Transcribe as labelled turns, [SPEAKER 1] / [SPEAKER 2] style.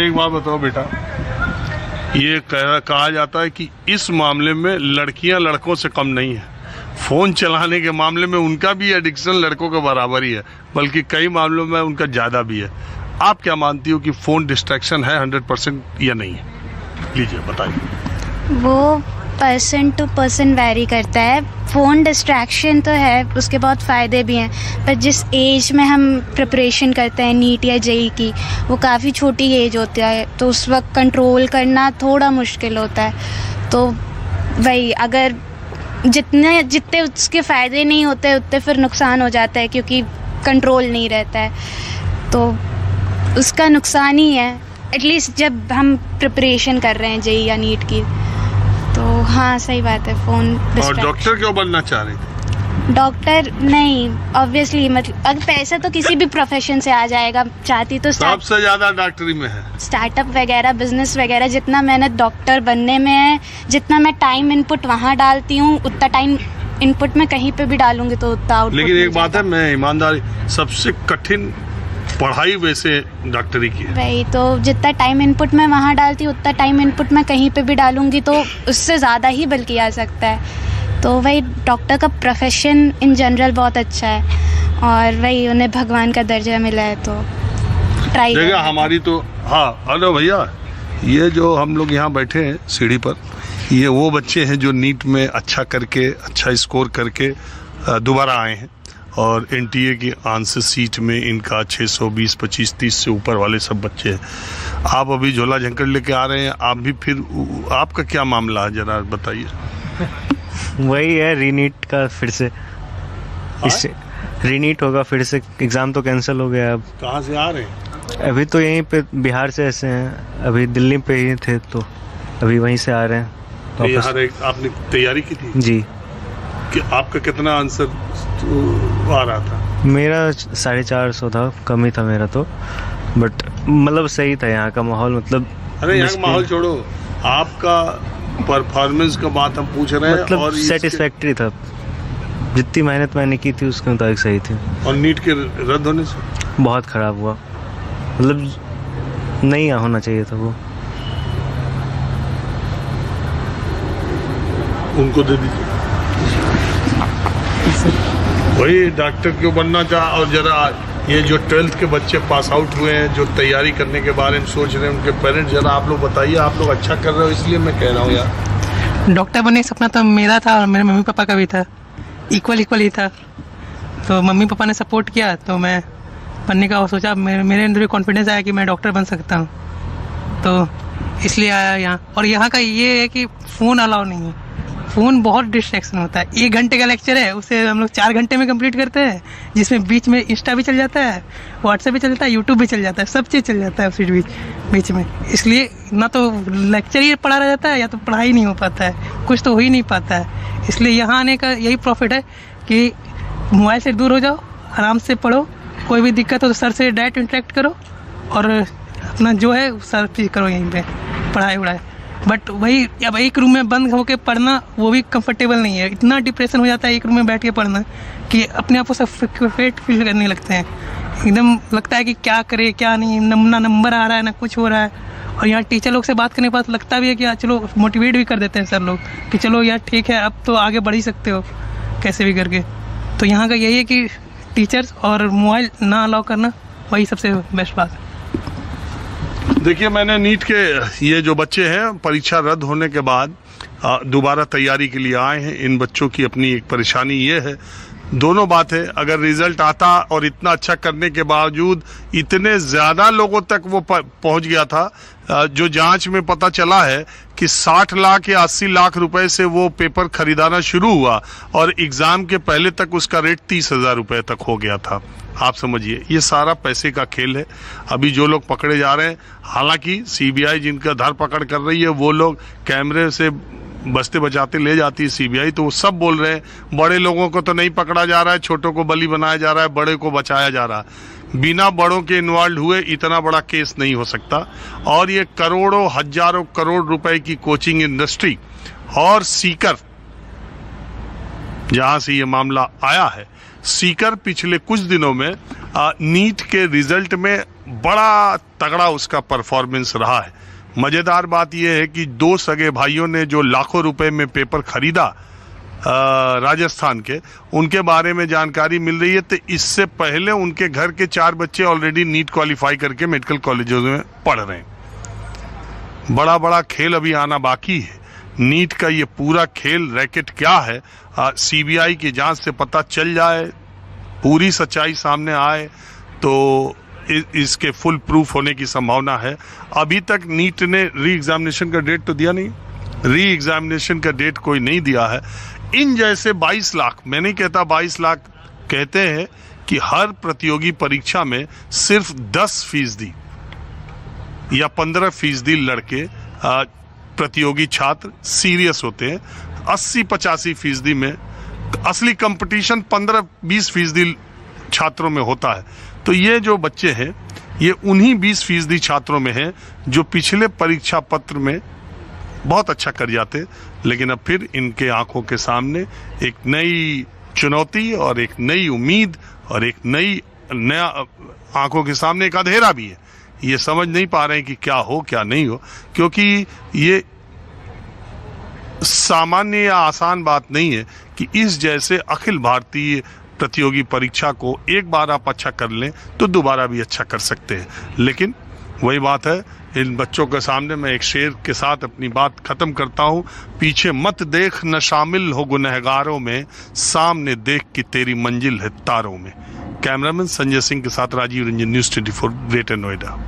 [SPEAKER 1] एक बात बताओ बेटा, ये कहा जाता है कि इस मामले में लड़कियां लड़कों से कम नहीं है। फ़ोन चलाने के मामले में उनका भी एडिक्शन लड़कों के बराबर ही है, बल्कि कई मामलों में उनका ज़्यादा भी है। आप क्या मानती हो कि फ़ोन डिस्ट्रैक्शन है 100% या नहीं है? लीजिए बताइए।
[SPEAKER 2] वो पर्सन टू पर्सन वैरी करता है। फ़ोन डिस्ट्रैक्शन तो है, उसके बहुत फ़ायदे भी हैं, पर जिस एज में हम प्रिपरेशन करते हैं नीट या जेई की, वो काफ़ी छोटी एज होती है, तो उस वक्त कंट्रोल करना थोड़ा मुश्किल होता है। तो वही, अगर जितने उसके फ़ायदे नहीं होते उतने फिर नुकसान हो जाता है, क्योंकि कंट्रोल नहीं रहता है, तो उसका नुकसान ही है। एटलीस्ट जब हम प्रिपरेशन कर रहे हैं जेई या नीट की, तो हाँ सही बात है। फ़ोन
[SPEAKER 1] और डॉक्टर क्यों बनना चाह रही थी?
[SPEAKER 2] डॉक्टर नहीं, ऑब्वियसली, मतलब अगर पैसा तो किसी भी प्रोफेशन से आ जाएगा। चाहती तो
[SPEAKER 1] सबसे ज़्यादा डॉक्टरी में है।
[SPEAKER 2] स्टार्टअप वगैरह, बिजनेस वगैरह, जितना मेहनत डॉक्टर बनने में है, जितना मैं टाइम इनपुट वहाँ डालती हूँ, उतना टाइम इनपुट में कहीं पे भी डालूंगी तो उतना आउटपुट।
[SPEAKER 1] लेकिन एक बात है, मैं ईमानदारी, सबसे कठिन पढ़ाई वैसे डॉक्टरी की है।
[SPEAKER 2] वही तो, जितना टाइम इनपुट मैं वहाँ डालती हूँ उतना टाइम इनपुट मैं कहीं पे भी डालूंगी तो उससे ज़्यादा ही बल्कि आ सकता है। तो वही, डॉक्टर का प्रोफेशन इन जनरल बहुत अच्छा है, और वही उन्हें भगवान का दर्जा मिला है, तो ट्राई
[SPEAKER 1] देखिए हमारी तो, हाँ हेलो भैया, ये जो हम लोग यहाँ बैठे हैं सीढ़ी पर, ये वो बच्चे हैं जो नीट में अच्छा करके, अच्छा स्कोर करके दोबारा आए हैं, और एनटीए की आंसर सीट में इनका 620, 25, 30 से ऊपर वाले सब बच्चे हैं। आप अभी झोला झंकड़ लेके आ रहे हैं, आप भी, फिर आपका क्या मामला है जरा बताइए।
[SPEAKER 3] वही है, रीनीट का फिर से, इससे रीनीट होगा फिर से, एग्ज़ाम तो कैंसिल हो गया। अब
[SPEAKER 1] कहाँ से आ रहे हैं?
[SPEAKER 3] अभी तो यहीं पे बिहार से ऐसे हैं, अभी दिल्ली पे ही थे, तो अभी वहीं से आ रहे हैं
[SPEAKER 1] तो यहाँ आपने तैयारी की थी
[SPEAKER 3] जी।
[SPEAKER 1] कि आपका कितना आंसर आ रहा था?
[SPEAKER 3] मेरा 450 था, कम ही था मेरा तो, बट मतलब सही था यहाँ का माहौल। मतलब
[SPEAKER 1] अरे यहाँ का माहौल छोड़ो, आपका परफॉर्मेंस का बात हम पूछ रहे हैं।
[SPEAKER 3] मतलब
[SPEAKER 1] और
[SPEAKER 3] सेटिस्फैक्ट्री था, जितनी मेहनत मैंने की थी उसके मुताबिक सही थी।
[SPEAKER 1] और नीट के रद्द होने से
[SPEAKER 3] बहुत ख़राब हुआ, मतलब नहीं होना चाहिए था वो।
[SPEAKER 1] उनको दे दीजिए। वही डॉक्टर क्यों बनना चाह, और जरा ये जो 12th के बच्चे पास आउट हुए हैं, जो तैयारी करने के बारे में सोच रहे हैं, उनके पेरेंट्स, जरा आप लोग बताइए। आप लोग अच्छा कर रहे हो इसलिए मैं कह रहा हूँ यार।
[SPEAKER 4] डॉक्टर बनने का सपना तो मेरा था और मेरे मम्मी पापा का भी था, इक्वल ही था। तो मम्मी पापा ने सपोर्ट किया तो मैं बनने का सोचा, मेरे अंदर भी कॉन्फिडेंस आया कि मैं डॉक्टर बन सकता हूँ, तो इसलिए आया यहाँ। और यहाँ का ये है कि फ़ोन अलाउ नहीं है, फ़ोन बहुत डिस्ट्रैक्शन होता है। 1 घंटे का लेक्चर है, उसे हम लोग 4 घंटे में कंप्लीट करते हैं, जिसमें बीच में इंस्टा भी चल जाता है, व्हाट्सएप भी चल जाता है, यूट्यूब भी चल जाता है, सब चीज़ चल जाता है उसी बीच में। इसलिए ना तो लेक्चर ही पढ़ा रह जाता है, या तो पढ़ाई नहीं हो पाता है, कुछ तो हो ही नहीं पाता है। इसलिए यहाँ आने का यही प्रॉफिट है कि मोबाइल से दूर हो जाओ, आराम से पढ़ो, कोई भी दिक्कत हो तो सर से डायरेक्ट इंटरेक्ट करो, और अपना जो है सर करो यहीं पर पढ़ाई। बट वही, अब एक रूम में बंद होकर पढ़ना वो भी कंफर्टेबल नहीं है। इतना डिप्रेशन हो जाता है एक रूम में बैठ के पढ़ना कि अपने आप को सफोकेट फील करने लगते हैं। एकदम लगता है कि क्या करे क्या नहीं, ना नंबर आ रहा है ना कुछ हो रहा है। और यहाँ टीचर लोग से बात करने के बाद लगता भी है कि चलो मोटिवेट भी कर देते हैं सर लोग कि चलो यार ठीक है, अब तो आगे बढ़ ही सकते हो कैसे भी करके। तो यहाँ का यही है कि टीचर्स और मोबाइल ना अलाउ करना, वही सबसे बेस्ट बात है।
[SPEAKER 1] देखिए, मैंने नीट के ये जो बच्चे हैं, परीक्षा रद्द होने के बाद दोबारा तैयारी के लिए आए हैं। इन बच्चों की अपनी एक परेशानी ये है, दोनों बात है, अगर रिजल्ट आता और इतना अच्छा करने के बावजूद इतने ज़्यादा लोगों तक वो पहुंच गया था, जो जांच में पता चला है कि 60 लाख या 80 लाख रुपए से वो पेपर खरीदाना शुरू हुआ, और एग्ज़ाम के पहले तक उसका रेट 30,000 रुपये तक हो गया था। आप समझिए, ये सारा पैसे का खेल है। अभी जो लोग पकड़े जा रहे हैं, हालांकि सीबीआई जिनका धरपकड़ कर रही है, वो लोग कैमरे से बचते बचाते ले जाती है सीबीआई, तो वो सब बोल रहे हैं बड़े लोगों को तो नहीं पकड़ा जा रहा है, छोटों को बली बनाया जा रहा है, बड़े को बचाया जा रहा है। बिना बड़ों के इन्वॉल्व हुए इतना बड़ा केस नहीं हो सकता। और ये करोड़ों, हजारों करोड़ रुपए की कोचिंग इंडस्ट्री और सीकर, जहां से ये मामला आया है, सीकर पिछले कुछ दिनों में नीट के रिजल्ट में बड़ा तगड़ा उसका परफॉर्मेंस रहा है। मज़ेदार बात यह है कि 2 सगे भाइयों ने जो लाखों रुपए में पेपर खरीदा राजस्थान के, उनके बारे में जानकारी मिल रही है। तो इससे पहले उनके घर के 4 बच्चे ऑलरेडी नीट क्वालिफाई करके मेडिकल कॉलेजों में पढ़ रहे हैं। बड़ा बड़ा खेल अभी आना बाकी है। नीट का ये पूरा खेल रैकेट क्या है, सीबीआई की जांच से पता चल जाए, पूरी सच्चाई सामने आए तो इसके फुल प्रूफ होने की संभावना है। अभी तक नीट ने री एग्जामिनेशन का डेट तो दिया नहीं, री एग्जामिनेशन का डेट कोई नहीं दिया है। इन जैसे 22 लाख, मैं नहीं कहता 22 लाख, कहते हैं कि हर प्रतियोगी परीक्षा में सिर्फ 10% या 15% लड़के प्रतियोगी छात्र सीरियस होते हैं। 80-85% में असली कंपटीशन 15-20% छात्रों में होता है। तो ये जो बच्चे हैं ये उन्हीं 20% छात्रों में हैं जो पिछले परीक्षा पत्र में बहुत अच्छा कर जाते, लेकिन अब फिर इनके आंखों के सामने एक नई चुनौती और एक नई उम्मीद और एक नया आंखों के सामने एक अंधेरा भी है। ये समझ नहीं पा रहे हैं कि क्या हो क्या नहीं हो, क्योंकि ये सामान्य या आसान बात नहीं है कि इस जैसे अखिल भारतीय प्रतियोगी परीक्षा को एक बार आप अच्छा कर लें तो दोबारा भी अच्छा कर सकते हैं। लेकिन वही बात है, इन बच्चों के सामने मैं एक शेर के साथ अपनी बात खत्म करता हूँ। पीछे मत देख न शामिल हो गुनहगारों में, सामने देख कि तेरी मंजिल है तारों में। कैमरामैन संजय सिंह के साथ राजीव रंजन, न्यूज़ 24, ग्रेटर नोएडा।